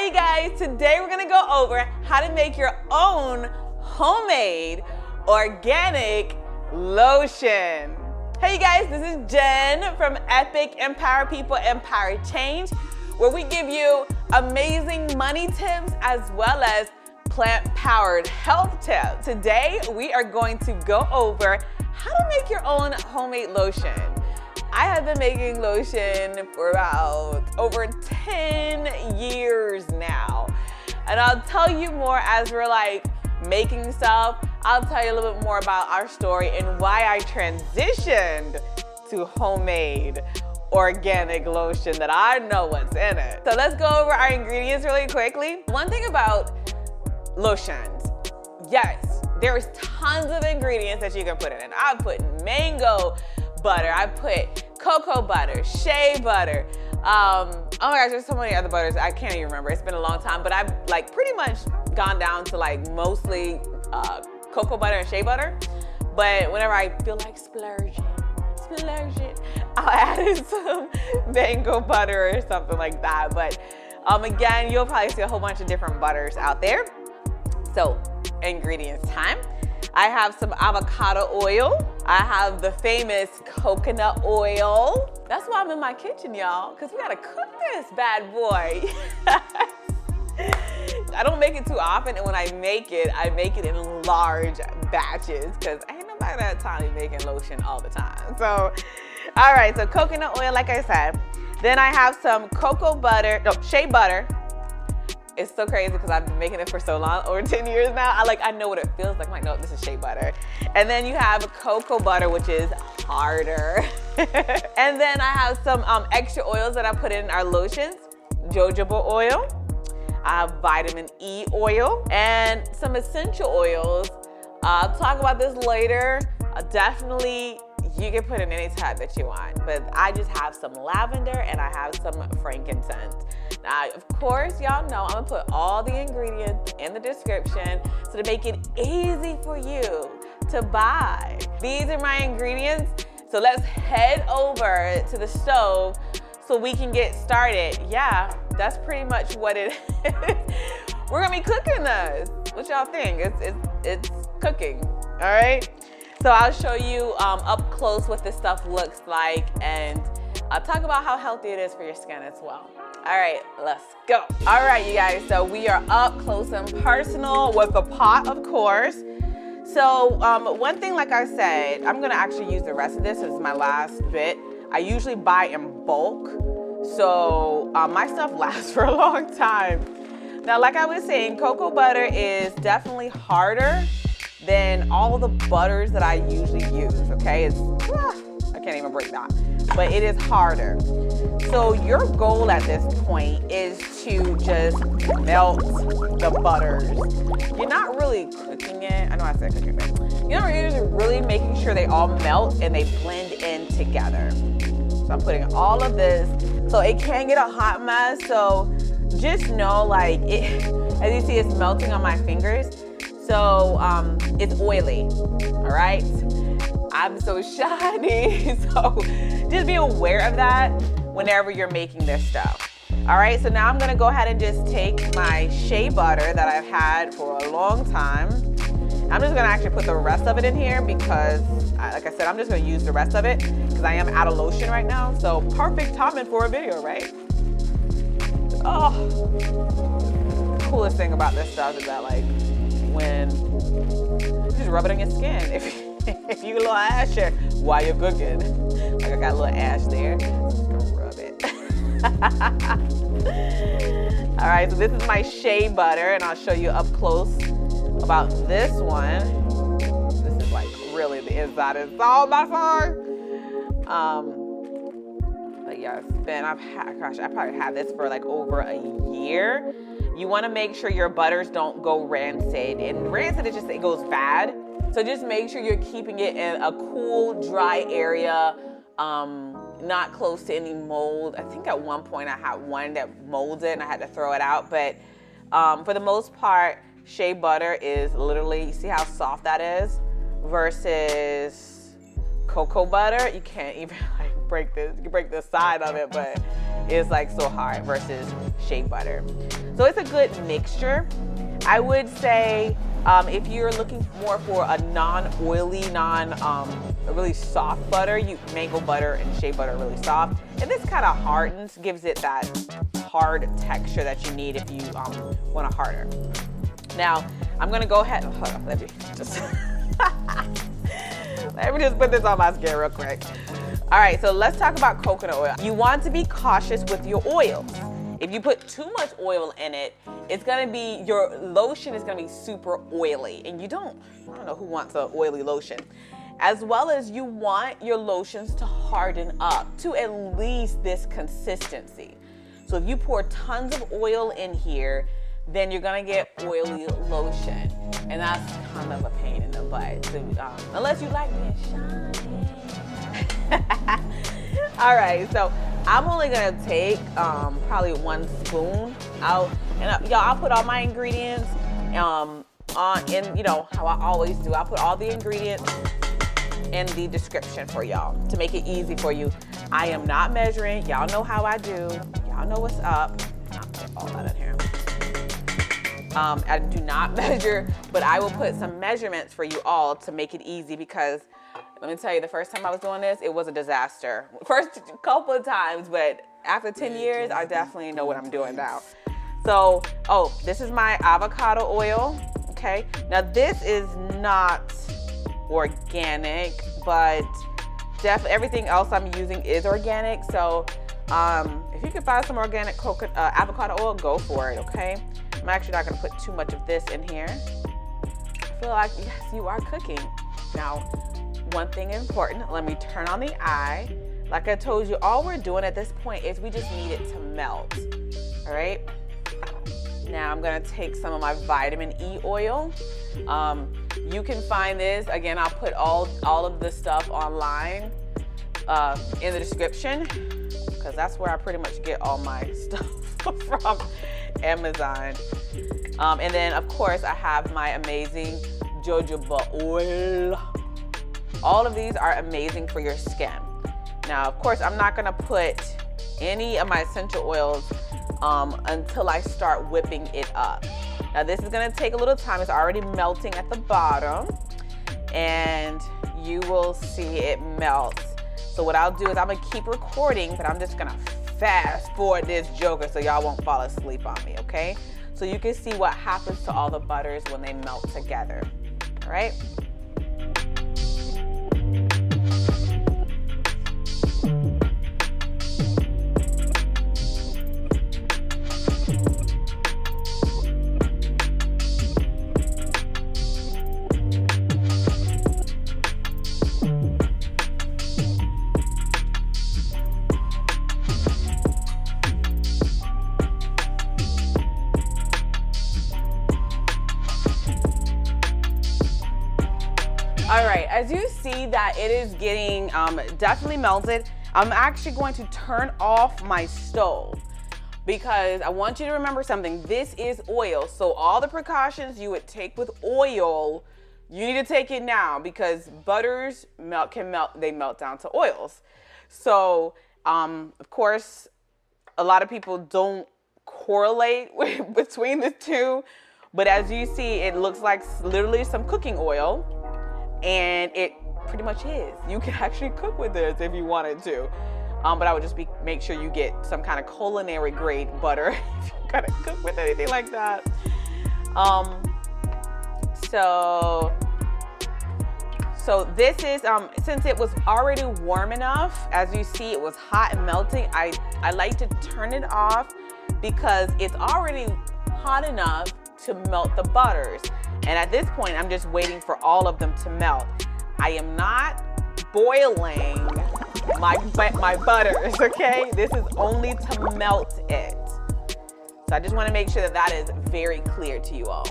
Hi you guys, today we're gonna go over how to make your own homemade organic lotion. Hey you guys, this is Jen from Epic Empower People, Empower Change, where we give you amazing money tips as well as plant-powered health tips. Today we are going to go over how to make your own homemade lotion. I have been making lotion for about over 10 years now. And I'll tell you more as we're like making stuff. I'll tell you a little bit more about our story and why I transitioned to homemade organic lotion that I know what's in it. So let's go over our ingredients really quickly. One thing about lotions, yes, there's tons of ingredients that you can put in it. I put mango butter, I put cocoa butter, shea butter. Oh my gosh, there's so many other butters, I can't even remember. It's been a long time, but I've like pretty much gone down to like mostly cocoa butter and shea butter. But whenever I feel like splurging, I'll add in some mango butter or something like that. But again, you'll probably see a whole bunch of different butters out there. So ingredients time. I have some avocado oil. I have the famous coconut oil. That's why I'm in my kitchen, y'all, because we gotta cook this bad boy. I don't make it too often, and when I make it in large batches, because ain't nobody that time making lotion all the time. So, all right, so coconut oil, like I said. Then I have some shea butter. It's so crazy because I've been making it for so long, over 10 years now. I know what it feels like. I'm like, no, this is shea butter. And then you have cocoa butter, which is harder. And then I have some extra oils that I put in our lotions. Jojoba oil. I have vitamin E oil and some essential oils. I'll talk about this later. Definitely, you can put in any type that you want, but I just have some lavender and I have some frankincense. Now, of course, y'all know I'm gonna put all the ingredients in the description so to make it easy for you to buy. These are my ingredients, so let's head over to the stove so we can get started. Yeah, that's pretty much what it is. We're gonna be cooking this. What y'all think? It's cooking, all right? So I'll show you up close what this stuff looks like, and I'll talk about how healthy it is for your skin as well. All right, let's go. All right, you guys, so we are up close and personal with the pot, of course. So one thing, like I said, I'm gonna actually use the rest of this as my last bit. I usually buy in bulk, so my stuff lasts for a long time. Now, like I was saying, cocoa butter is definitely harder than all the butters that I usually use, okay? I can't even break that, but it is harder. So your goal at this point is to just melt the butters. You're not really cooking it. I know I said cooking, but you're really making sure they all melt and they blend in together. So I'm putting all of this. So it can get a hot mess, so just know, like, as you see, it's melting on my fingers. So it's oily, all right? I'm so shiny, so just be aware of that whenever you're making this stuff. All right, so now I'm gonna go ahead and just take my shea butter that I've had for a long time. I'm just gonna actually put the rest of it in here because, like I said, I'm just gonna use the rest of it because I am out of lotion right now. So perfect timing for a video, right? Oh, coolest thing about this stuff is that, like, when you just rub it on your skin. If you get a little ash here while you're cooking, like I got a little ash there, just gonna rub it. All right, so this is my shea butter, and I'll show you up close about this one. This is like really the inside is all my far. But yeah, I probably had this for like over a year. You want to make sure your butters don't go rancid, and rancid is just, it goes bad. So just make sure you're keeping it in a cool, dry area, not close to any mold. I think at one point I had one that molded and I had to throw it out, but for the most part, shea butter is literally, you see how soft that is versus cocoa butter. You can't even like break this, you can break the side of it, but is like so hard versus shea butter. So it's a good mixture. I would say if you're looking more for a non-oily, a really soft butter, mango butter and shea butter are really soft. And this kind of hardens, gives it that hard texture that you need if you want a harder. Now, I'm gonna go ahead, hold on, let me just put this on my skin real quick. All right, so let's talk about coconut oil. You want to be cautious with your oils. If you put too much oil in it, your lotion is gonna be super oily, and I don't know who wants an oily lotion. As well as you want your lotions to harden up to at least this consistency. So if you pour tons of oil in here, then you're gonna get oily lotion. And that's kind of a pain in the butt, unless you like being shiny. All right, so I'm only gonna take probably 1 spoon out, and y'all, I'll put all my ingredients how I always do. I'll put all the ingredients in the description for y'all to make it easy for you. I am not measuring. Y'all know how I do. Y'all know what's up. I'll put all that in here. I do not measure, but I will put some measurements for you all to make it easy, because let me tell you, the first time I was doing this, it was a disaster. First couple of times, but after 10 years, I definitely know what I'm doing now. So, this is my avocado oil, okay? Now this is not organic, but everything else I'm using is organic. So if you can find some organic avocado oil, go for it, okay? I'm actually not gonna put too much of this in here. I feel like, yes, you are cooking. Now, one thing important, let me turn on the eye. Like I told you, all we're doing at this point is we just need it to melt, all right? Now I'm gonna take some of my vitamin E oil. You can find this, again, I'll put all of this stuff online in the description, because that's where I pretty much get all my stuff from, Amazon. And then of course I have my amazing jojoba oil. All of these are amazing for your skin. Now, of course, I'm not gonna put any of my essential oils until I start whipping it up. Now this is gonna take a little time. It's already melting at the bottom, and you will see it melt. So what I'll do is I'm gonna keep recording, but I'm just gonna fast forward this joker so y'all won't fall asleep on me, okay? So you can see what happens to all the butters when they melt together, all right? All right, as you see that it is getting definitely melted, I'm actually going to turn off my stove, because I want you to remember something. This is oil, so all the precautions you would take with oil, you need to take it now, because butters they melt down to oils. So of course, a lot of people don't correlate between the two, but as you see, it looks like literally some cooking oil. And it pretty much is. You can actually cook with this if you wanted to. But I would just make sure you get some kind of culinary grade butter if you're gonna cook with anything like that. So this is, since it was already warm enough, as you see, it was hot and melting, I like to turn it off, because it's already hot enough to melt the butters. And at this point, I'm just waiting for all of them to melt. I am not boiling my butters, okay? This is only to melt it. So I just wanna make sure that that is very clear to you all.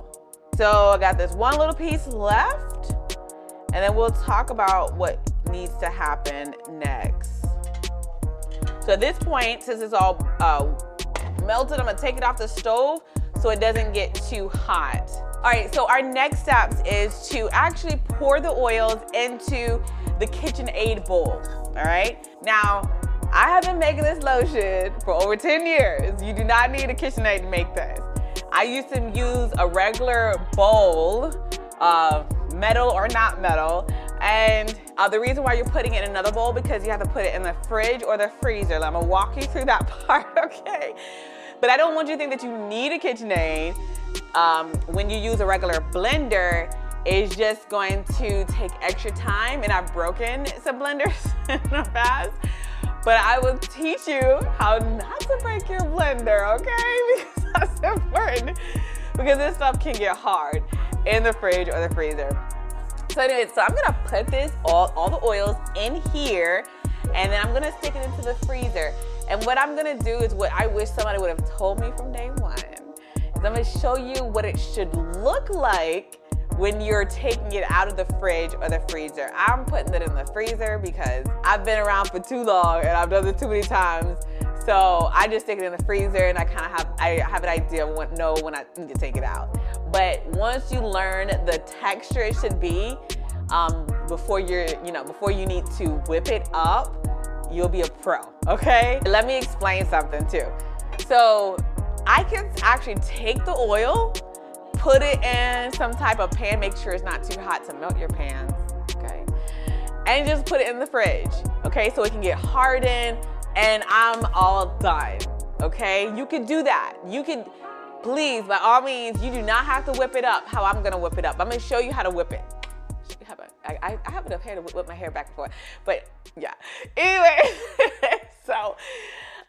So I got this one little piece left, and then we'll talk about what needs to happen next. So at this point, since it's all melted, I'm gonna take it off the stove so it doesn't get too hot. All right, so our next steps is to actually pour the oils into the KitchenAid bowl, all right? Now, I have been making this lotion for over 10 years. You do not need a KitchenAid to make this. I used to use a regular bowl, metal or not metal, and the reason why you're putting it in another bowl because you have to put it in the fridge or the freezer. I'm gonna walk you through that part, okay? But I don't want you to think that you need a KitchenAid. When you use a regular blender, it's just going to take extra time, and I've broken some blenders in the past. But I will teach you how not to break your blender, okay? Because that's important. Because this stuff can get hard in the fridge or the freezer. So anyway, so I'm gonna put this, all the oils in here, and then I'm gonna stick it into the freezer. And what I'm gonna do is what I wish somebody would have told me from day one. Is I'm gonna show you what it should look like when you're taking it out of the fridge or the freezer. I'm putting it in the freezer because I've been around for too long and I've done it too many times. So I just stick it in the freezer, and I have an idea of when I need to take it out. But once you learn the texture it should be, before you need to whip it up, you'll be a pro, okay? Let me explain something too. So I can actually take the oil, put it in some type of pan, make sure it's not too hot to melt your pans, okay? And just put it in the fridge, okay? So it can get hardened, and I'm all done, okay? You could do that. You could, please, by all means, you do not have to whip it up how I'm gonna whip it up. I'm gonna show you how to whip it. I have enough hair to whip my hair back and forth, but yeah. Anyway, so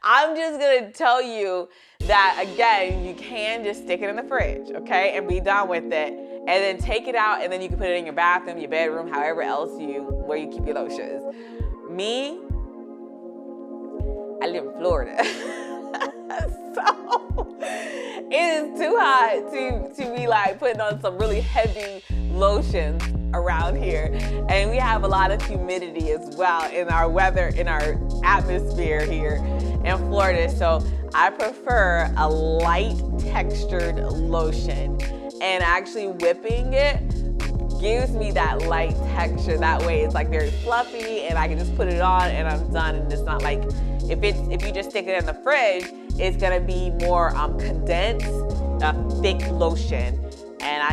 I'm just gonna tell you that, again, you can just stick it in the fridge, okay, and be done with it, and then take it out, and then you can put it in your bathroom, your bedroom, however else where you keep your lotions. Me, I live in Florida, so it is too hot to be like putting on some really heavy lotions around here, and we have a lot of humidity as well in our weather, in our atmosphere here in Florida. So I prefer a light textured lotion, and actually whipping it gives me that light texture. That way it's like very fluffy, and I can just put it on and I'm done. And it's not like if you just stick it in the fridge, it's gonna be more condensed, thick lotion. And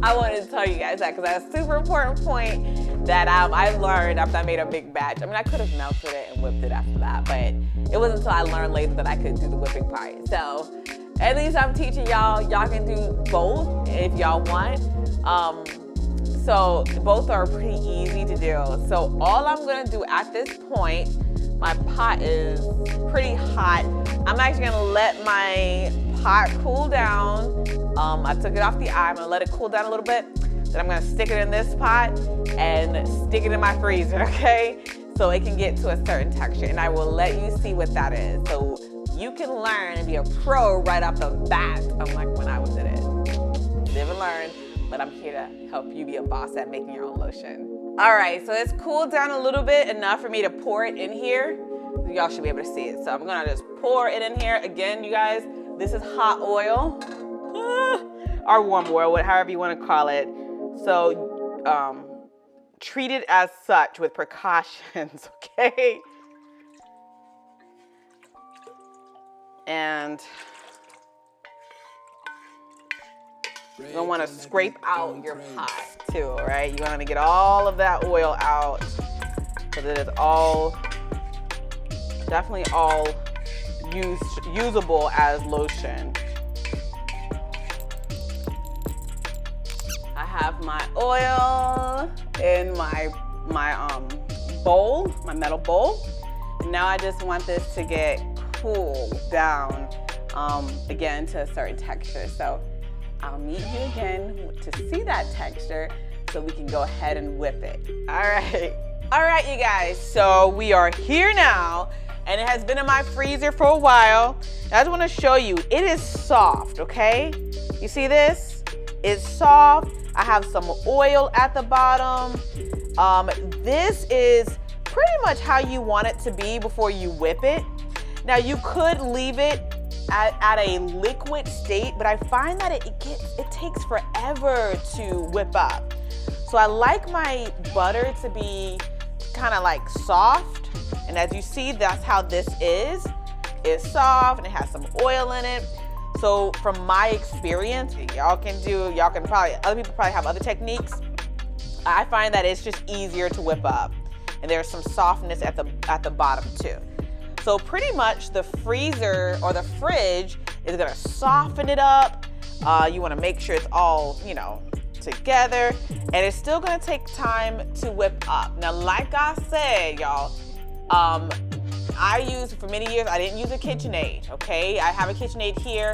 I wanted to tell you guys that because that's a super important point that I learned after I made a big batch. I mean, I could have melted it and whipped it after that, but it wasn't until I learned later that I could do the whipping part. So at least I'm teaching y'all. Y'all can do both if y'all want. So both are pretty easy to do. So all I'm gonna do at this point, my pot is pretty hot. I'm actually gonna let my pot cool down. I took it off the eye. I'm gonna let it cool down a little bit. Then I'm gonna stick it in this pot and stick it in my freezer, okay? So it can get to a certain texture, and I will let you see what that is. So you can learn and be a pro right off the bat, unlike when I did it. Live and learn, but I'm here to help you be a boss at making your own lotion. All right, so it's cooled down a little bit, enough for me to pour it in here. Y'all should be able to see it. So I'm gonna just pour it in here. Again, you guys, this is hot oil. Or warm oil, however you want to call it. So treat it as such with precautions, okay? And you're gonna want to scrape out your pot too, right? You want to get all of that oil out so that it's all, definitely all usable as lotion. I have my oil in my bowl, my metal bowl. And now I just want this to get cooled down, again, to a certain texture. So I'll meet you again to see that texture so we can go ahead and whip it. All right, you guys, so we are here now, and it has been in my freezer for a while. I just want to show you, it is soft, okay? You see this? It's soft. I have some oil at the bottom. This is pretty much how you want it to be before you whip it. Now you could leave it at a liquid state, but I find that it takes forever to whip up. So I like my butter to be kind of like soft. And as you see, that's how this is. It's soft and it has some oil in it. So from my experience, y'all can probably, other people probably have other techniques. I find that it's just easier to whip up. And there's some softness at the bottom too. So pretty much the freezer or the fridge is gonna soften it up. You wanna make sure it's all, you know, together. And it's still gonna take time to whip up. Now, like I said, y'all, for many years, I didn't use a KitchenAid, okay? I have a KitchenAid here.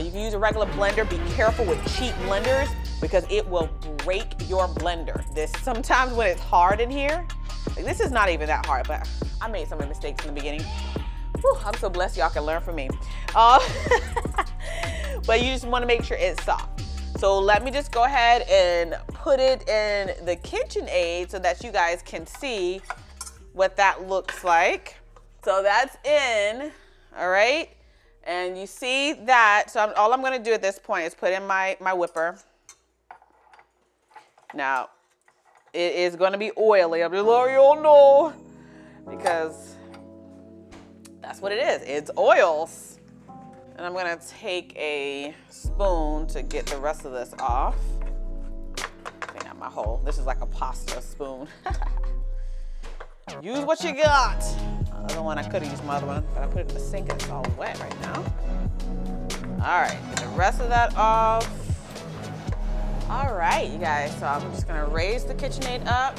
You can use a regular blender. Be careful with cheap blenders because it will break your blender. Sometimes when it's hard in here, like this is not even that hard, but I made some mistakes in the beginning. Whew, I'm so blessed y'all can learn from me. But you just wanna make sure it's soft. So let me just go ahead and put it in the KitchenAid so that you guys can see what that looks like. So that's in, all right? And you see that, so all I'm gonna do at this point is put in my whipper. Now, it is gonna be oily. I'm just letting you all know, because that's what it is. It's oils. And I'm gonna take a spoon to get the rest of this off. Clean out my hole. This is like a pasta spoon. Use what you got. The other one, I could have used my other one, but I put it in the sink and it's all wet right now. All right, get the rest of that off. All right, you guys, so I'm just gonna raise the KitchenAid up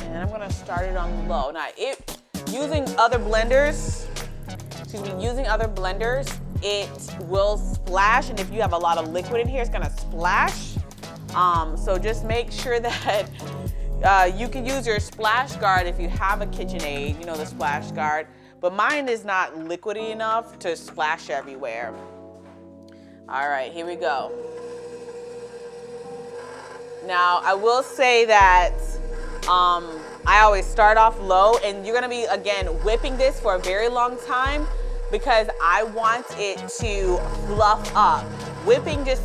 and I'm gonna start it on low. Now, using other blenders, it will splash, and if you have a lot of liquid in here, it's gonna splash. So just make sure that you can use your splash guard if you have a KitchenAid, you know, the splash guard, but mine is not liquidy enough to splash everywhere. All right, here we go. Now, I will say that I always start off low, and you're gonna be, again, whipping this for a very long time because I want it to fluff up. Whipping just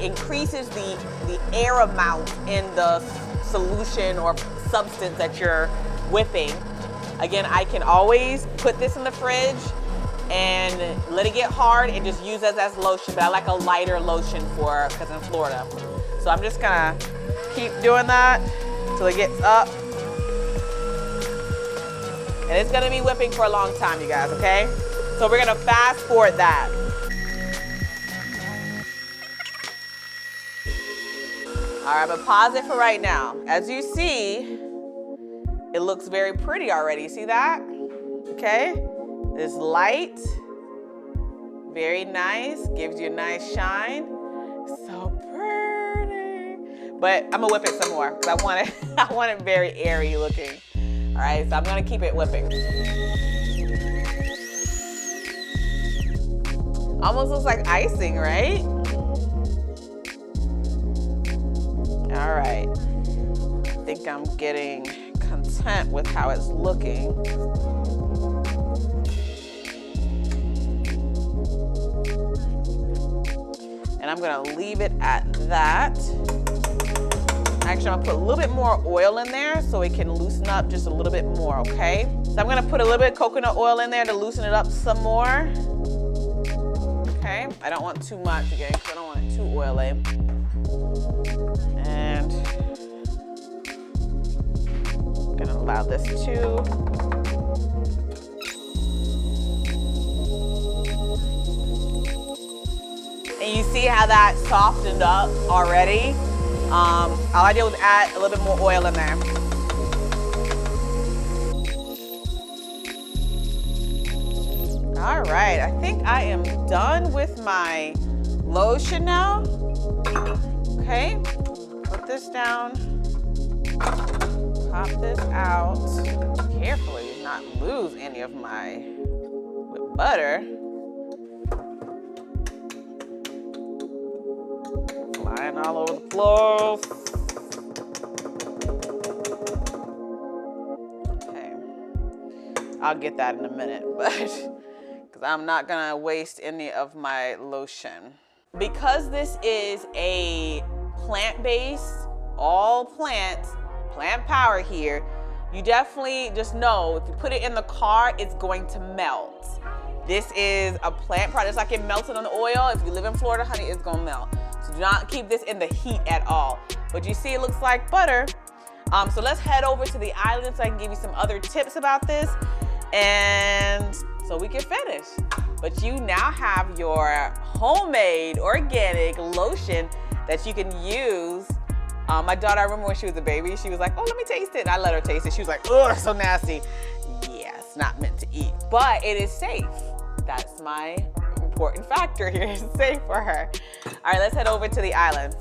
increases the air amount in the solution or substance that you're whipping. Again, I can always put this in the fridge and let it get hard and just use it as lotion, but I like a lighter lotion because I'm in Florida. So I'm just gonna keep doing that till it gets up. And it's gonna be whipping for a long time, you guys, okay? So we're gonna fast forward that. All right, but pause it for right now. As you see, it looks very pretty already. See that? Okay? It's light, very nice, gives you a nice shine. So pretty. But I'm gonna whip it some more because I want it very airy looking. All right, so I'm gonna keep it whipping. Almost looks like icing, right? All right, I think I'm getting content with how it's looking. And I'm gonna leave it at that. Actually, I'm gonna put a little bit more oil in there so it can loosen up just a little bit more, okay? So I'm gonna put a little bit of coconut oil in there to loosen it up some more. Okay, I don't want too much again because I don't want it too oily. And I'm gonna allow this too. And you see how that softened up already? All I did was add a little bit more oil in there. All right, I think I am done with my lotion now. Okay, put this down, pop this out. Carefully, not lose any of my whipped butter. Flying all over the floor. Okay, I'll get that in a minute, but because I'm not gonna waste any of my lotion. Because this is a plant-based, all plants, plant power here. You definitely just know if you put it in the car, it's going to melt. This is a plant product. It's like it melted on the oil. If you live in Florida, honey, it's gonna melt. So do not keep this in the heat at all. But you see it looks like butter. So let's head over to the island so I can give you some other tips about this, and so we can finish. But you now have your homemade organic lotion that you can use. My daughter, I remember when she was a baby, she was like, oh, let me taste it. And I let her taste it. She was like, oh, that's so nasty. Yeah, it's not meant to eat, but it is safe. That's my important factor here. It's safe for her. All right, let's head over to the island.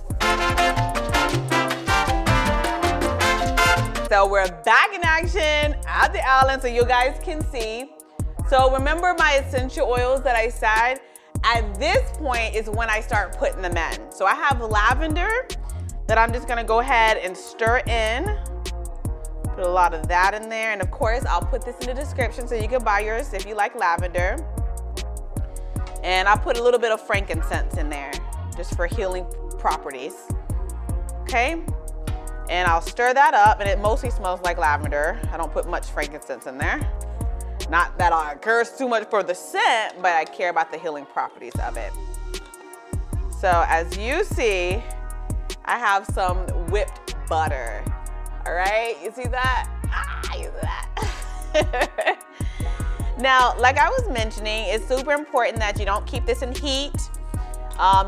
So we're back in action at the island so you guys can see. So remember my essential oils that I said? At this point is when I start putting them in. So I have lavender that I'm just gonna go ahead and stir in. Put a lot of that in there. And of course, I'll put this in the description so you can buy yours if you like lavender. And I'll put a little bit of frankincense in there just for healing properties. Okay? And I'll stir that up, and it mostly smells like lavender. I don't put much frankincense in there. Not that I curse too much for the scent, but I care about the healing properties of it. So as you see, I have some whipped butter. All right, you see that? You see that? Now, like I was mentioning, it's super important that you don't keep this in heat.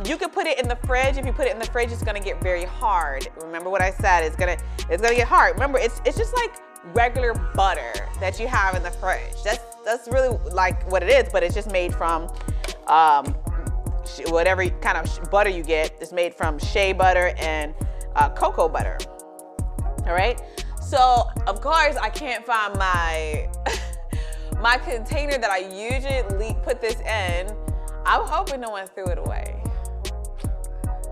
You could put it in the fridge. If you put it in the fridge, it's gonna get very hard. Remember what I said, it's gonna get hard. Remember, it's just like regular butter that you have in the fridge. That's really like what it is, but it's just made from whatever kind of butter you get. It's made from shea butter and cocoa butter. All right, so of course I can't find my my container that I usually put this in. I'm hoping no one threw it away.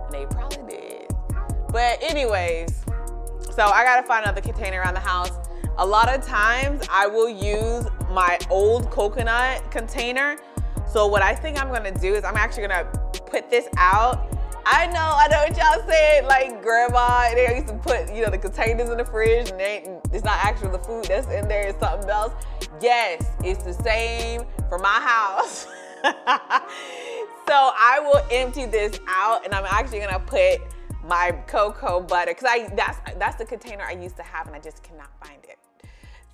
And they probably did. But anyways, so I gotta find another container around the house. A lot of times I will use my old coconut container. So what I think I'm gonna do is I'm actually gonna put this out. I know what y'all said, like grandma, they used to put, you know, the containers in the fridge and it's not actually the food that's in there, it's something else. Yes, it's the same for my house. So I will empty this out, and I'm actually gonna put my cocoa butter, because that's the container I used to have and I just cannot find it.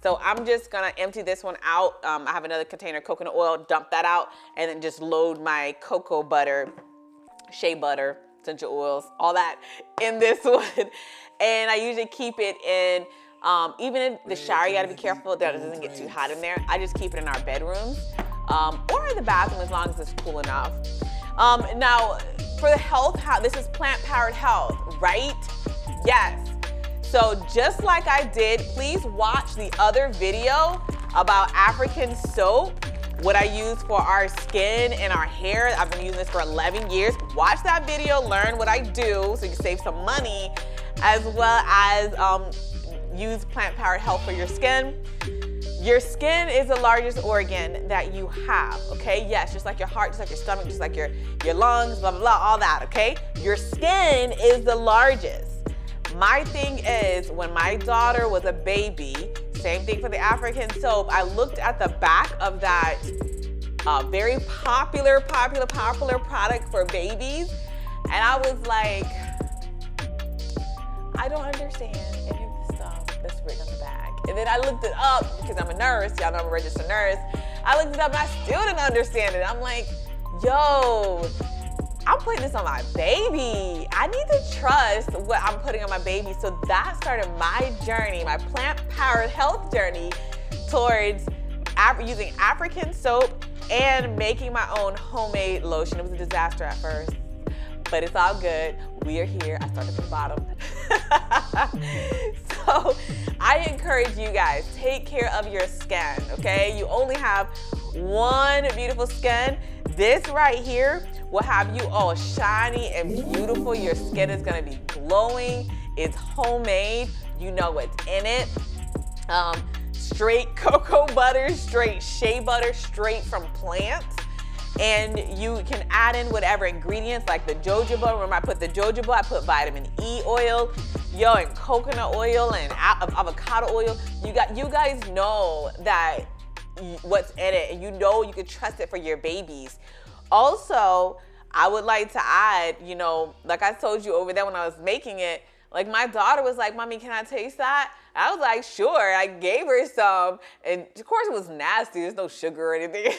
So I'm just gonna empty this one out. I have another container, coconut oil, dump that out, and then just load my cocoa butter, shea butter, essential oils, all that in this one. And I usually keep it in, even in the shower, you gotta be careful that it doesn't get too hot in there. I just keep it in our bedrooms. Or in the bathroom as long as it's cool enough. Now, for the health, this is plant-powered health, right? Yes. So just like I did, please watch the other video about African soap, what I use for our skin and our hair. I've been using this for 11 years. Watch that video, learn what I do so you can save some money, as well as use plant-powered health for your skin. Your skin is the largest organ that you have, okay? Yes, just like your heart, just like your stomach, just like your lungs, blah, blah, blah, all that, okay? Your skin is the largest. My thing is, when my daughter was a baby, same thing for the African soap, I looked at the back of that very popular product for babies, and I was like, I don't understand any of the stuff that's written on the back. And then I looked it up because I'm a nurse. Y'all know I'm a registered nurse. I looked it up and I still didn't understand it. I'm like, yo, I'm putting this on my baby. I need to trust what I'm putting on my baby. So that started my journey, my plant-powered health journey towards using African soap and making my own homemade lotion. It was a disaster at first, but it's all good. We are here. I started from the bottom. So I encourage you guys, take care of your skin, okay? You only have one beautiful skin. This right here will have you all shiny and beautiful. Your skin is gonna be glowing. It's homemade. You know what's in it. Straight cocoa butter, straight shea butter, straight from plants. And you can add in whatever ingredients, like the jojoba. Remember, I put the jojoba, I put vitamin E oil. Yo, and coconut oil and avocado oil. You guys know that what's in it, and you know you can trust it for your babies. Also, I would like to add, you know, like I told you over there when I was making it, like my daughter was like, "Mommy, can I taste that?" I was like, "Sure." I gave her some, and of course it was nasty. There's no sugar or anything.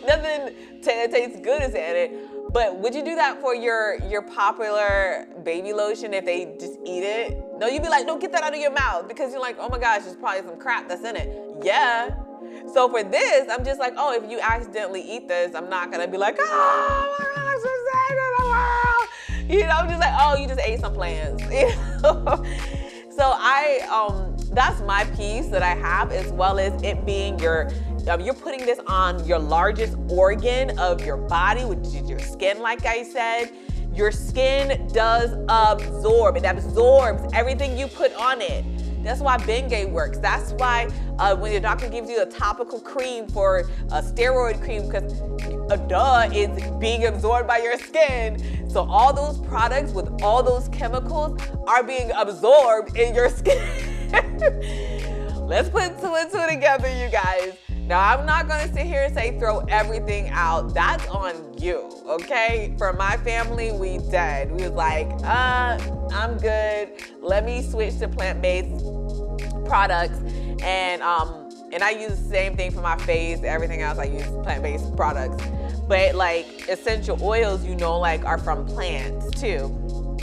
Nothing that tastes good is in it. But would you do that for your popular baby lotion if they just eat it? No, you'd be like, "Don't get that out of your mouth," because you're like, "Oh my gosh, there's probably some crap that's in it." Yeah. So for this, I'm just like, oh, if you accidentally eat this, I'm not gonna be like, "Oh my gosh, what's in the world?" You know, I'm just like, "Oh, you just ate some plants." You know? So that's my piece that I have, as well as it being you're putting this on your largest organ of your body, which is your skin, like I said. Your skin does absorb. It absorbs everything you put on it. That's why Bengay works. That's why when your doctor gives you a topical cream for a steroid cream, because it's being absorbed by your skin. So all those products with all those chemicals are being absorbed in your skin. Let's put two and two together, you guys. Now, I'm not gonna sit here and say throw everything out. That's on you, okay? For my family, we did. We was like, I'm good. Let me switch to plant-based products. And I use the same thing for my face, everything else I use plant-based products. But like essential oils, you know, like are from plants too.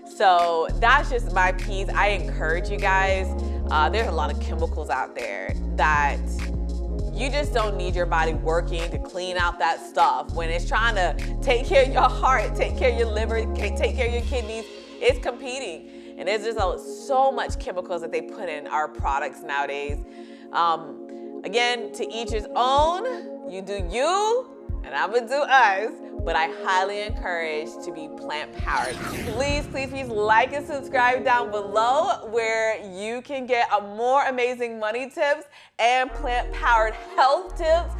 So that's just my piece. I encourage you guys. There's a lot of chemicals out there that you just don't need your body working to clean out that stuff. When it's trying to take care of your heart, take care of your liver, take care of your kidneys, it's competing. And there's just so much chemicals that they put in our products nowadays. Again, to each his own. You do you, and I'm gonna do us. But I highly encourage to be plant-powered. Please, please, please like and subscribe down below, where you can get more amazing money tips and plant-powered health tips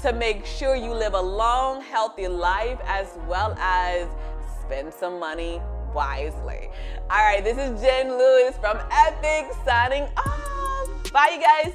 to make sure you live a long, healthy life, as well as spend some money wisely. All right, this is Jen Lewis from Epic signing off. Bye, you guys.